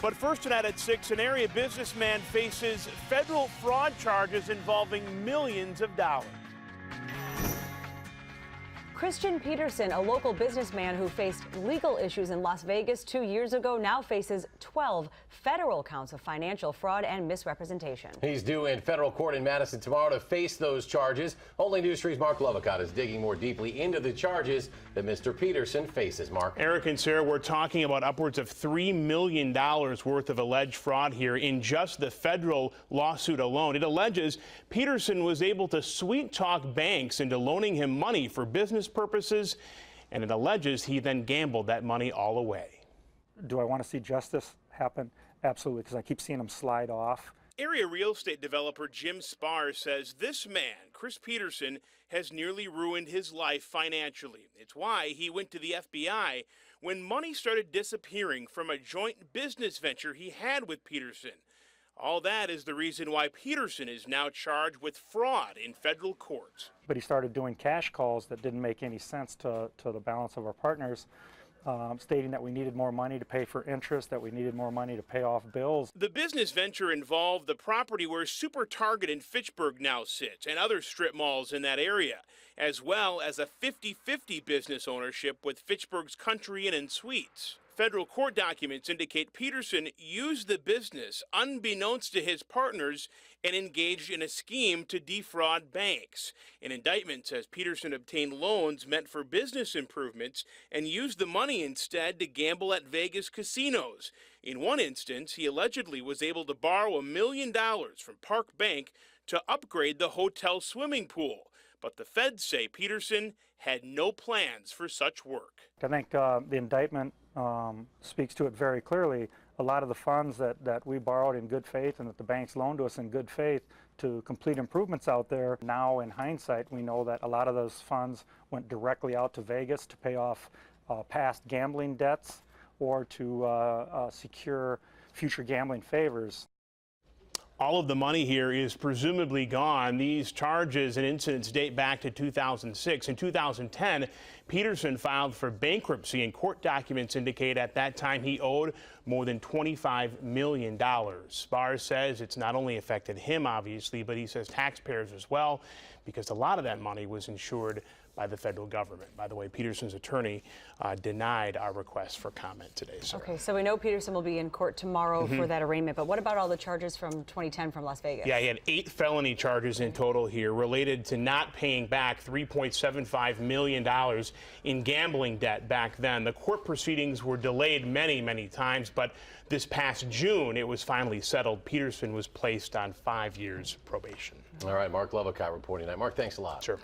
But first tonight at 6, an area businessman faces federal fraud charges involving millions of dollars. Christian Peterson, a local businessman who faced legal issues in Las Vegas 2 years ago, now faces 12 federal counts of financial fraud and misrepresentation. He's due in federal court in Madison tomorrow to face those charges. Only News 3's Marc Lovicott is digging more deeply into the charges that Mr. Peterson faces. Mark. Eric and Sarah, we're talking about upwards of $3 million worth of alleged fraud here in just the federal lawsuit alone. It alleges Peterson was able to sweet-talk banks into loaning him money for business purposes, and it alleges he then gambled that money all away. Do I want to see justice happen? Absolutely, because I keep seeing them slide off. Area real estate developer Jim Spar says this man, Chris Peterson, has nearly ruined his life financially. It's why he went to the FBI when money started disappearing from a joint business venture he had with Peterson. All that is the reason why Peterson is now charged with fraud in federal court. But he started doing cash calls that didn't make any sense to the balance of our partners, stating that we needed more money to pay for interest, that we needed more money to pay off bills. The business venture involved the property where Super Target in Fitchburg now sits and other strip malls in that area, as well as a 50-50 business ownership with Fitchburg's Country Inn and Suites. Federal court documents indicate Peterson used the business unbeknownst to his partners and engaged in a scheme to defraud banks. An indictment says Peterson obtained loans meant for business improvements and used the money instead to gamble at Vegas casinos. In one instance, he allegedly was able to borrow $1 million from Park Bank to upgrade the hotel swimming pool. But the feds say Peterson had no plans for such work. I think the indictment speaks to it very clearly. A lot of the funds that we borrowed in good faith and that the banks loaned to us in good faith to complete improvements out there, now in hindsight we know that a lot of those funds went directly out to Vegas to pay off past gambling debts or to secure future gambling favors. All of the money here is presumably gone. These charges and incidents date back to 2006. In 2010, Peterson filed for bankruptcy, and court documents indicate at that time he owed more than $25 million. Spar says it's not only affected him, obviously, but he says taxpayers as well, because a lot of that money was insured by the federal government. By the way, Peterson's attorney denied our request for comment today. Sarah. Okay, so we know Peterson will be in court tomorrow for that arraignment, but what about all the charges from 2010 from Las Vegas? Yeah, he had 8 felony charges in total here related to not paying back $3.75 million in gambling debt back then. The court proceedings were delayed many times, but this past June it was finally settled. Peterson was placed on 5 years probation. All right, Marc Lovicott reporting that. Mark, thanks a lot. Sure.